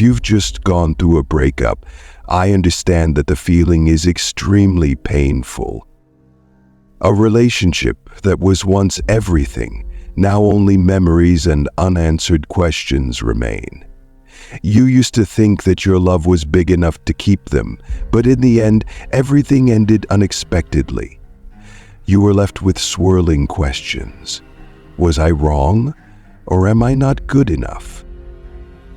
If you've just gone through a breakup, I understand that the feeling is extremely painful. A relationship that was once everything, now only memories and unanswered questions remain. You used to think that your love was big enough to keep them, but in the end, everything ended unexpectedly. You were left with swirling questions. Was I wrong, or am I not good enough?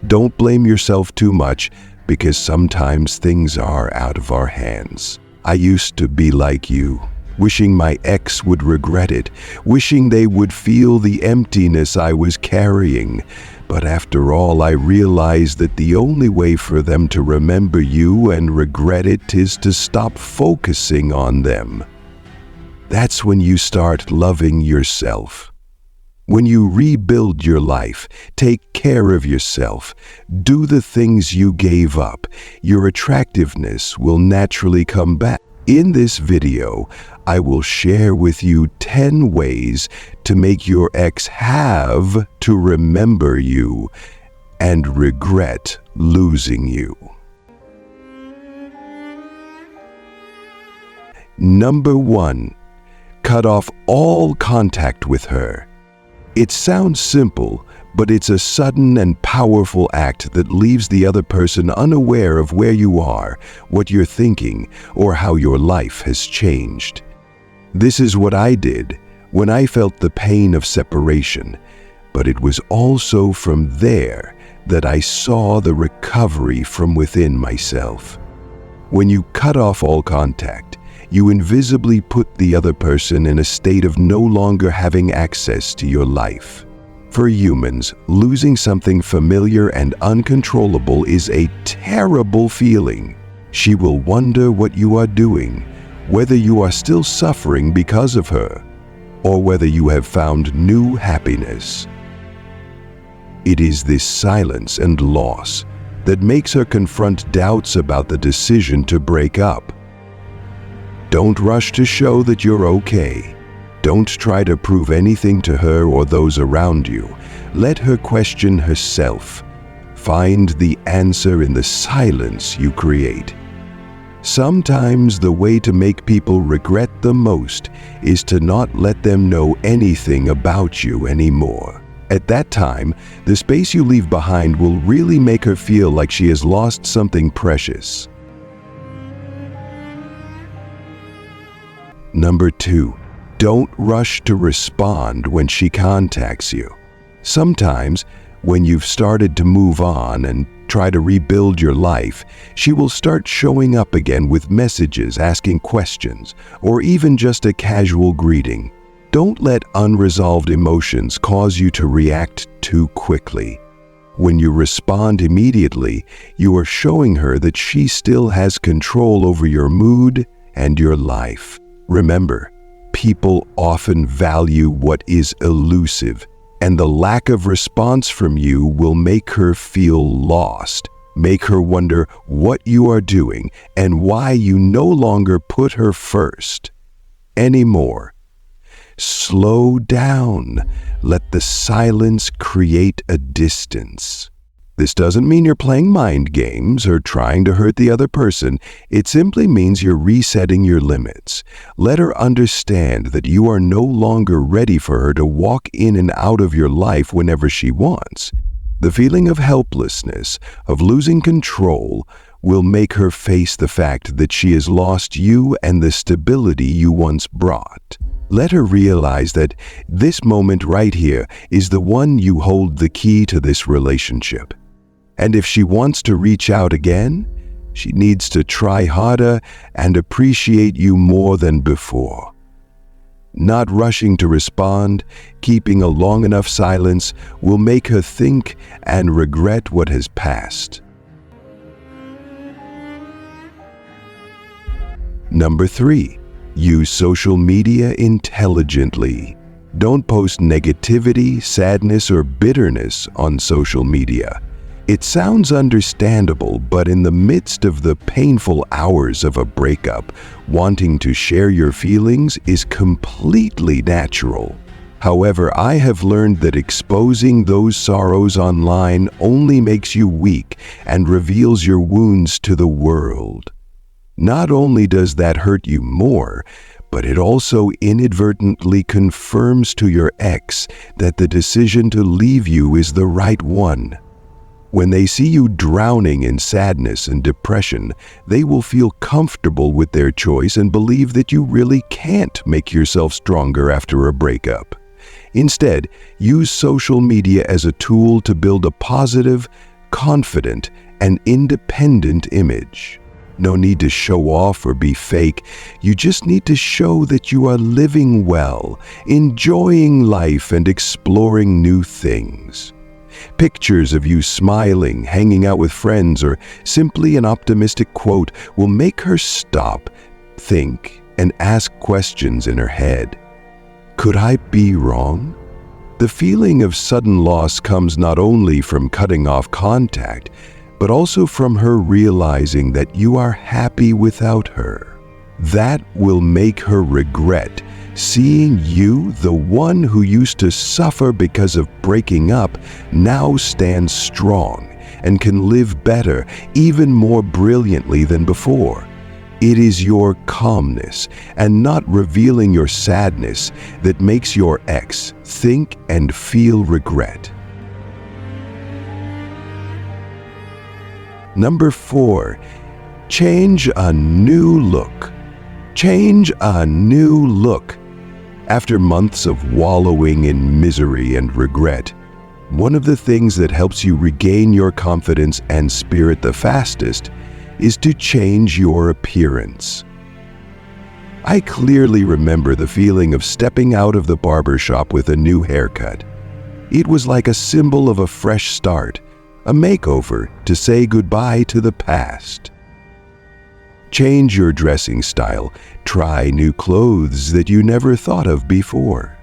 Don't blame yourself too much, because sometimes things are out of our hands. I used to be like you, wishing my ex would regret it, wishing they would feel the emptiness I was carrying. But after all, I realized that the only way for them to remember you and regret it is to stop focusing on them. That's when you start loving yourself. When you rebuild your life, take care of yourself, do the things you gave up, your attractiveness will naturally come back. In this video, I will share with you 10 ways to make your ex have to remember you and regret losing you. Number 1. Cut off all contact with her. It sounds simple, but it's a sudden and powerful act that leaves the other person unaware of where you are, what you're thinking, or how your life has changed. This is what I did when I felt the pain of separation, but it was also from there that I saw the recovery from within myself. When you cut off all contact, you invisibly put the other person in a state of no longer having access to your life. For humans, losing something familiar and uncontrollable is a terrible feeling. She will wonder what you are doing, whether you are still suffering because of her, or whether you have found new happiness. It is this silence and loss that makes her confront doubts about the decision to break up. Don't rush to show that you're okay. Don't try to prove anything to her or those around you. Let her question herself. Find the answer in the silence you create. Sometimes the way to make people regret the most is to not let them know anything about you anymore. At that time, the space you leave behind will really make her feel like she has lost something precious. Number 2, don't rush to respond when she contacts you. Sometimes, when you've started to move on and try to rebuild your life, she will start showing up again with messages asking questions, or even just a casual greeting. Don't let unresolved emotions cause you to react too quickly. When you respond immediately, you are showing her that she still has control over your mood and your life. Remember, people often value what is elusive, and the lack of response from you will make her feel lost, make her wonder what you are doing and why you no longer put her first anymore. Slow down. Let the silence create a distance. This doesn't mean you're playing mind games or trying to hurt the other person. It simply means you're resetting your limits. Let her understand that you are no longer ready for her to walk in and out of your life whenever she wants. The feeling of helplessness, of losing control, will make her face the fact that she has lost you and the stability you once brought. Let her realize that this moment right here is the one you hold the key to this relationship. And if she wants to reach out again, she needs to try harder and appreciate you more than before. Not rushing to respond, keeping a long enough silence will make her think and regret what has passed. Number 3, use social media intelligently. Don't post negativity, sadness, or bitterness on social media. It sounds understandable, but in the midst of the painful hours of a breakup, wanting to share your feelings is completely natural. However, I have learned that exposing those sorrows online only makes you weak and reveals your wounds to the world. Not only does that hurt you more, but it also inadvertently confirms to your ex that the decision to leave you is the right one. When they see you drowning in sadness and depression, they will feel comfortable with their choice and believe that you really can't make yourself stronger after a breakup. Instead, use social media as a tool to build a positive, confident, and independent image. No need to show off or be fake. You just need to show that you are living well, enjoying life, and exploring new things. Pictures of you smiling, hanging out with friends, or simply an optimistic quote will make her stop, think, and ask questions in her head. Could I be wrong? The feeling of sudden loss comes not only from cutting off contact, but also from her realizing that you are happy without her. That will make her regret seeing you, the one who used to suffer because of breaking up, now stand strong and can live better, even more brilliantly than before. It is your calmness and not revealing your sadness that makes your ex think and feel regret. Number 4, change a new look. Change a new look. After months of wallowing in misery and regret, one of the things that helps you regain your confidence and spirit the fastest is to change your appearance. I clearly remember the feeling of stepping out of the barber shop with a new haircut. It was like a symbol of a fresh start, a makeover to say goodbye to the past. Change your dressing style. Try new clothes that you never thought of before.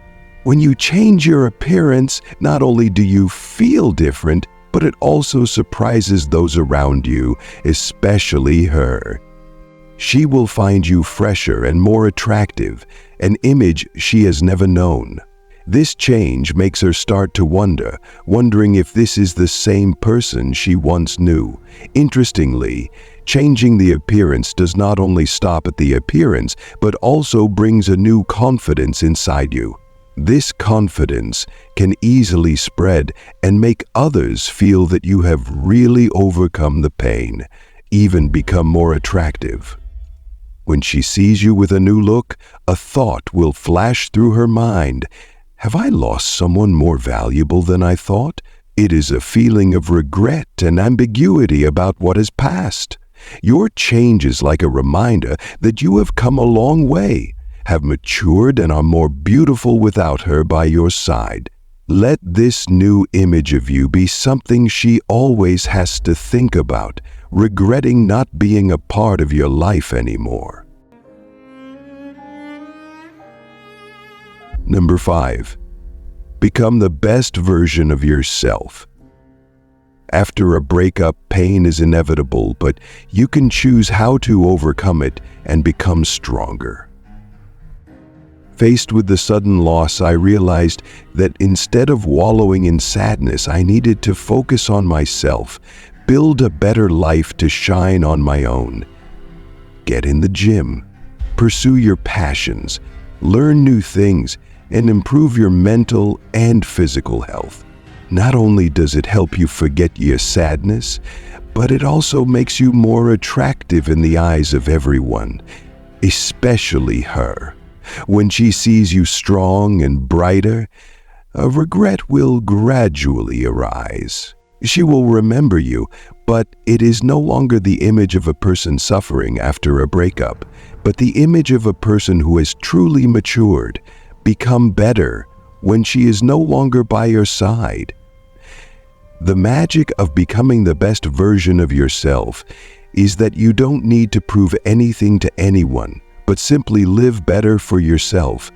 When you change your appearance, not only do you feel different, but it also surprises those around you, especially her. She will find you fresher and more attractive, an image she has never known. This change makes her start to wondering if this is the same person she once knew. Interestingly, changing the appearance does not only stop at the appearance, but also brings a new confidence inside you. This confidence can easily spread and make others feel that you have really overcome the pain, even become more attractive. When she sees you with a new look, a thought will flash through her mind. Have I lost someone more valuable than I thought? It is a feeling of regret and ambiguity about what has passed. Your change is like a reminder that you have come a long way, have matured, and are more beautiful without her by your side. Let this new image of you be something she always has to think about, regretting not being a part of your life anymore. Number 5, become the best version of yourself. After a breakup, pain is inevitable, but you can choose how to overcome it and become stronger. Faced with the sudden loss, I realized that instead of wallowing in sadness, I needed to focus on myself, build a better life to shine on my own. Get in the gym, pursue your passions, learn new things, and improve your mental and physical health. Not only does it help you forget your sadness, but it also makes you more attractive in the eyes of everyone, especially her. When she sees you strong and brighter, a regret will gradually arise. She will remember you, but it is no longer the image of a person suffering after a breakup, but the image of a person who has truly matured, become better when she is no longer by your side. The magic of becoming the best version of yourself is that you don't need to prove anything to anyone, but simply live better for yourself.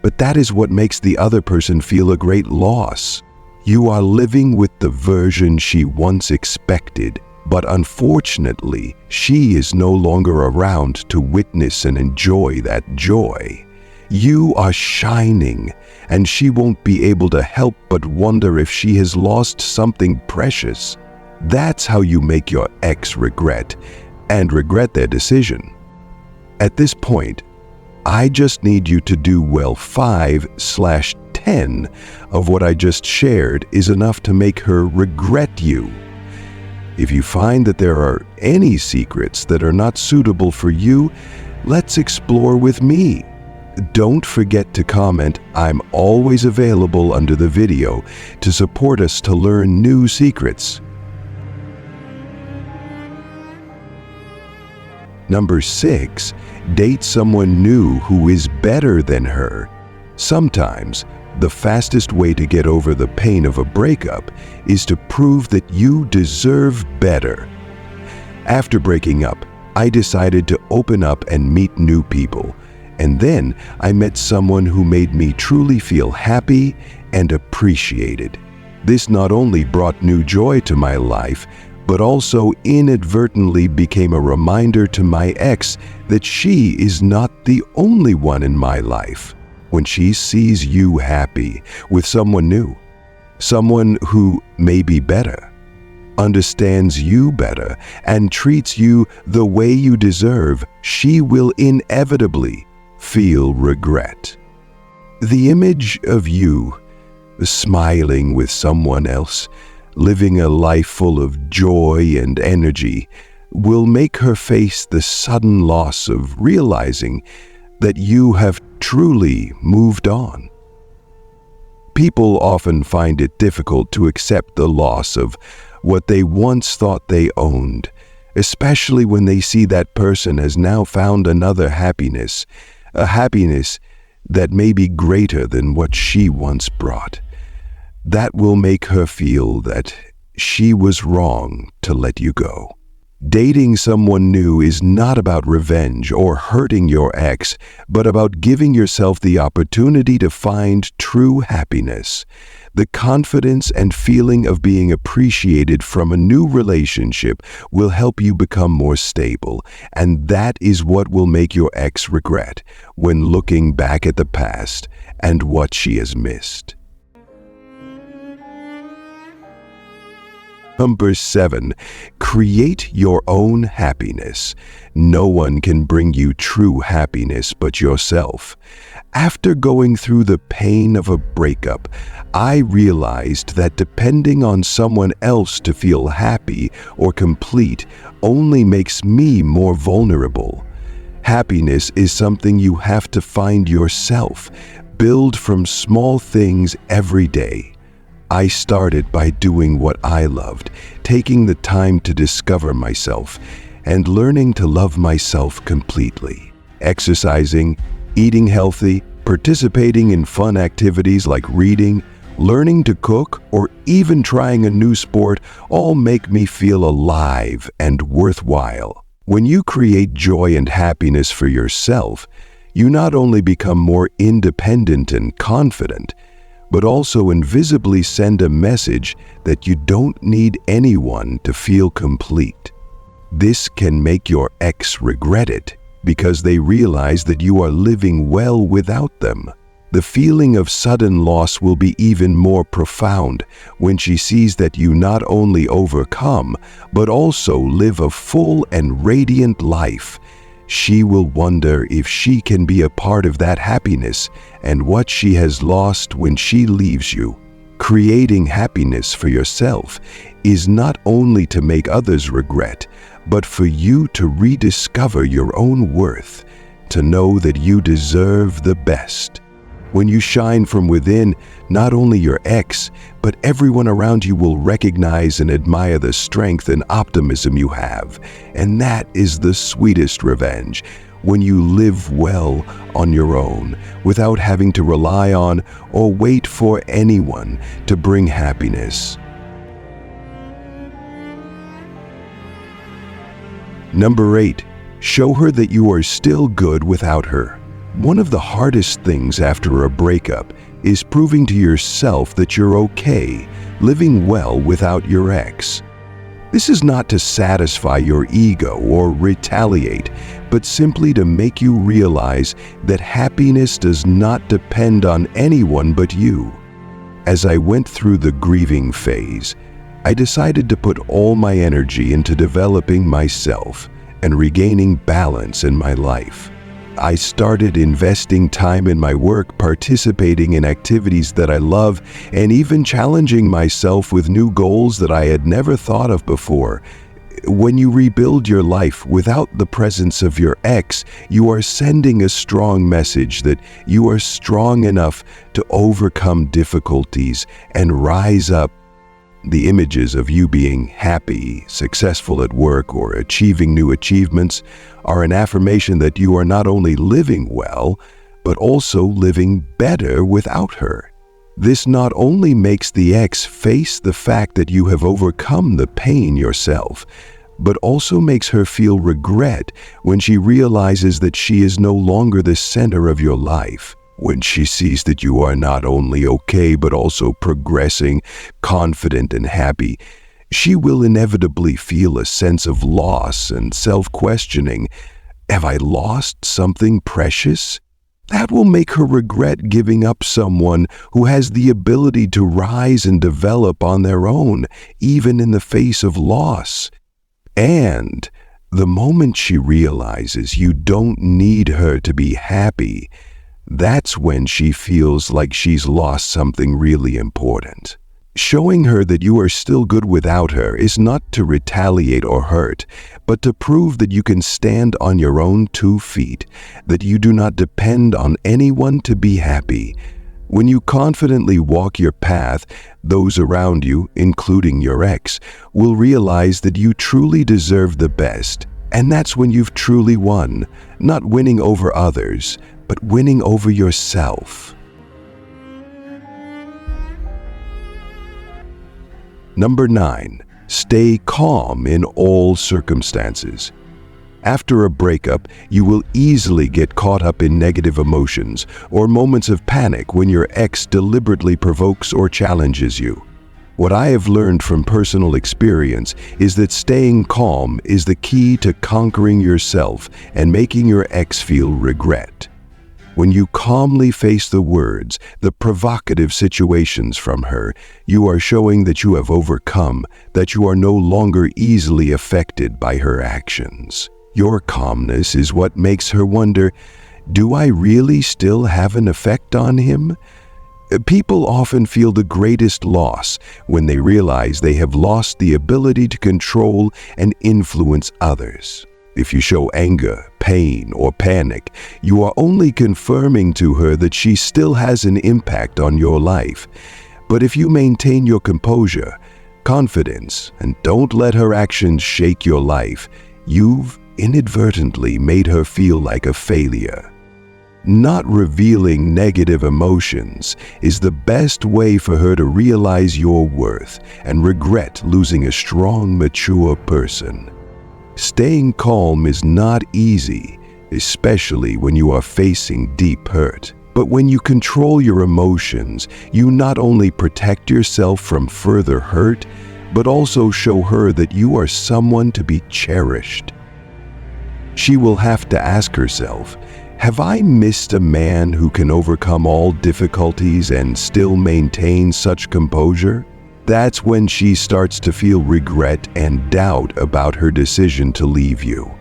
But that is what makes the other person feel a great loss. You are living with the version she once expected, but unfortunately, she is no longer around to witness and enjoy that joy. You are shining, and she won't be able to help but wonder if she has lost something precious. That's how you make your ex regret, and regret their decision. At this point, I just need you to do well 5/10 of what I just shared is enough to make her regret you. If you find that there are any secrets that are not suitable for you, let's explore with me. Don't forget to comment. I'm always available under the video to support us to learn new secrets. Number 6, date someone new who is better than her. Sometimes, the fastest way to get over the pain of a breakup is to prove that you deserve better. After breaking up, I decided to open up and meet new people. And then I met someone who made me truly feel happy and appreciated. This not only brought new joy to my life, but also inadvertently became a reminder to my ex that she is not the only one in my life. When she sees you happy with someone new, someone who may be better, understands you better, and treats you the way you deserve, she will inevitably feel regret. The image of you smiling with someone else, living a life full of joy and energy, will make her face the sudden loss of realizing that you have truly moved on. People often find it difficult to accept the loss of what they once thought they owned, especially when they see that person has now found another happiness, a happiness that may be greater than what she once brought. That will make her feel that she was wrong to let you go. Dating someone new is not about revenge or hurting your ex, but about giving yourself the opportunity to find true happiness. The confidence and feeling of being appreciated from a new relationship will help you become more stable, and that is what will make your ex regret when looking back at the past and what she has missed. Number 7, create your own happiness. No one can bring you true happiness but yourself. After going through the pain of a breakup, I realized that depending on someone else to feel happy or complete only makes me more vulnerable. Happiness is something you have to find yourself, build from small things every day. I started by doing what I loved, taking the time to discover myself, and learning to love myself completely. Exercising, eating healthy, participating in fun activities like reading, learning to cook, or even trying a new sport all make me feel alive and worthwhile. When you create joy and happiness for yourself, you not only become more independent and confident, but also invisibly send a message that you don't need anyone to feel complete. This can make your ex regret it because they realize that you are living well without them. The feeling of sudden loss will be even more profound when she sees that you not only overcome, but also live a full and radiant life. She will wonder if she can be a part of that happiness and what she has lost when she leaves you. Creating happiness for yourself is not only to make others regret, but for you to rediscover your own worth, to know that you deserve the best. When you shine from within, not only your ex, but everyone around you will recognize and admire the strength and optimism you have. And that is the sweetest revenge, when you live well on your own, without having to rely on or wait for anyone to bring happiness. Number 8, show her that you are still good without her. One of the hardest things after a breakup is proving to yourself that you're okay, living well without your ex. This is not to satisfy your ego or retaliate, but simply to make you realize that happiness does not depend on anyone but you. As I went through the grieving phase, I decided to put all my energy into developing myself and regaining balance in my life. I started investing time in my work, participating in activities that I love, and even challenging myself with new goals that I had never thought of before. When you rebuild your life without the presence of your ex, you are sending a strong message that you are strong enough to overcome difficulties and rise up. The images of you being happy, successful at work, or achieving new achievements are an affirmation that you are not only living well, but also living better without her. This not only makes the ex face the fact that you have overcome the pain yourself, but also makes her feel regret when she realizes that she is no longer the center of your life. When she sees that you are not only okay but also progressing, confident and happy, she will inevitably feel a sense of loss and self-questioning. Have I lost something precious? That will make her regret giving up someone who has the ability to rise and develop on their own, even in the face of loss. And the moment she realizes you don't need her to be happy, that's when she feels like she's lost something really important. Showing her that you are still good without her is not to retaliate or hurt, but to prove that you can stand on your own 2 feet, that you do not depend on anyone to be happy. When you confidently walk your path, those around you, including your ex, will realize that you truly deserve the best. And that's when you've truly won, not winning over others, but winning over yourself. Number 9, stay calm in all circumstances. After a breakup, you will easily get caught up in negative emotions or moments of panic when your ex deliberately provokes or challenges you. What I have learned from personal experience is that staying calm is the key to conquering yourself and making your ex feel regret. When you calmly face the words, the provocative situations from her, you are showing that you have overcome, that you are no longer easily affected by her actions. Your calmness is what makes her wonder, do I really still have an effect on him? People often feel the greatest loss when they realize they have lost the ability to control and influence others. If you show anger, pain, or panic, you are only confirming to her that she still has an impact on your life. But if you maintain your composure, confidence, and don't let her actions shake your life, you've inadvertently made her feel like a failure. Not revealing negative emotions is the best way for her to realize your worth and regret losing a strong, mature person. Staying calm is not easy, especially when you are facing deep hurt. But when you control your emotions, you not only protect yourself from further hurt, but also show her that you are someone to be cherished. She will have to ask herself, have I missed a man who can overcome all difficulties and still maintain such composure? That's when she starts to feel regret and doubt about her decision to leave you.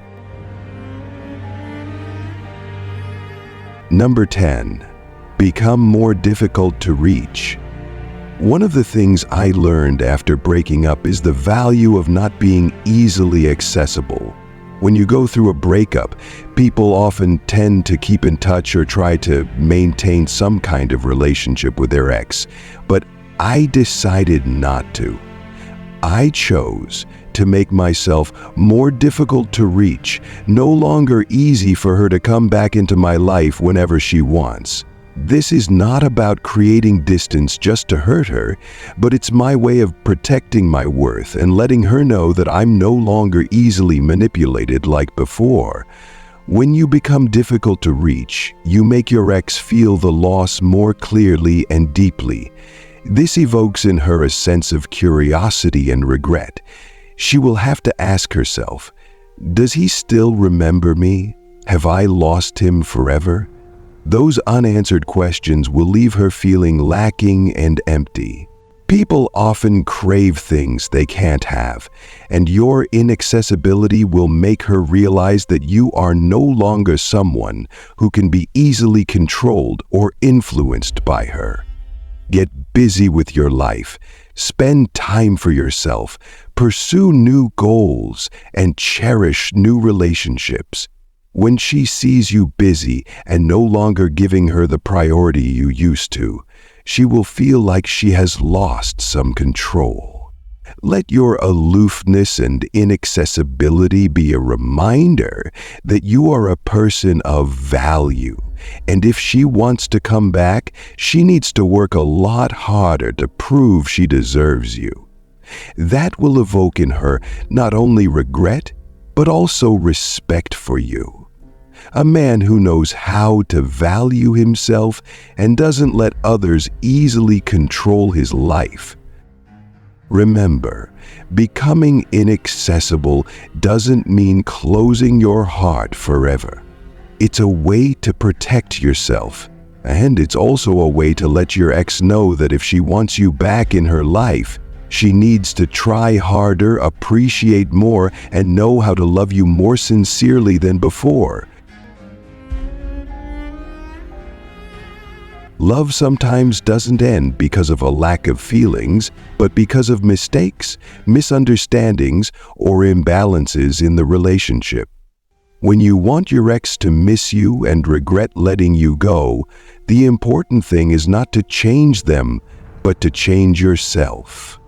Number 10, become more difficult to reach. One of the things I learned after breaking up is the value of not being easily accessible. When you go through a breakup, people often tend to keep in touch or try to maintain some kind of relationship with their ex, but I decided not to. I chose to make myself more difficult to reach, no longer easy for her to come back into my life whenever she wants. This is not about creating distance just to hurt her, but it's my way of protecting my worth and letting her know that I'm no longer easily manipulated like before. When you become difficult to reach, you make your ex feel the loss more clearly and deeply. This evokes in her a sense of curiosity and regret. She will have to ask herself, does he still remember me? Have I lost him forever? Those unanswered questions will leave her feeling lacking and empty. People often crave things they can't have, and your inaccessibility will make her realize that you are no longer someone who can be easily controlled or influenced by her. Get busy with your life, spend time for yourself, pursue new goals, and cherish new relationships. When she sees you busy and no longer giving her the priority you used to, she will feel like she has lost some control. Let your aloofness and inaccessibility be a reminder that you are a person of value, and if she wants to come back, she needs to work a lot harder to prove she deserves you. That will evoke in her not only regret, but also respect for you. A man who knows how to value himself and doesn't let others easily control his life. Remember, becoming inaccessible doesn't mean closing your heart forever. It's a way to protect yourself, and it's also a way to let your ex know that if she wants you back in her life, she needs to try harder, appreciate more, and know how to love you more sincerely than before. Love sometimes doesn't end because of a lack of feelings, but because of mistakes, misunderstandings, or imbalances in the relationship. When you want your ex to miss you and regret letting you go, the important thing is not to change them, but to change yourself.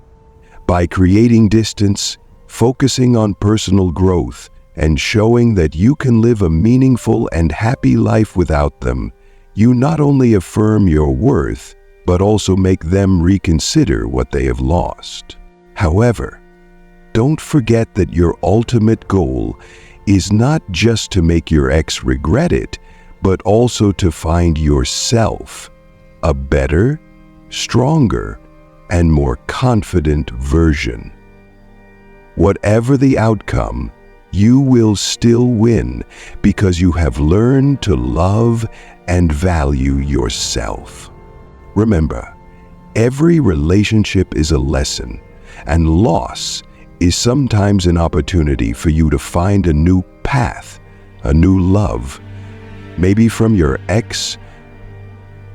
By creating distance, focusing on personal growth, and showing that you can live a meaningful and happy life without them, you not only affirm your worth, but also make them reconsider what they have lost. However, don't forget that your ultimate goal is not just to make your ex regret it, but also to find yourself a better, stronger, and more confident version. Whatever the outcome, you will still win because you have learned to love and value yourself. Remember, every relationship is a lesson, and loss is sometimes an opportunity for you to find a new path, a new love, maybe from your ex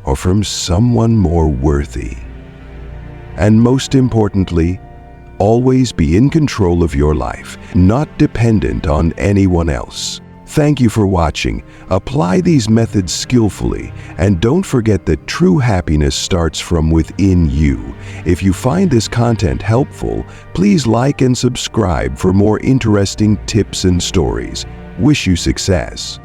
or from someone more worthy. And most importantly, always be in control of your life, not dependent on anyone else. Thank you for watching. Apply these methods skillfully, and don't forget that true happiness starts from within you. If you find this content helpful, please like and subscribe for more interesting tips and stories. Wish you success.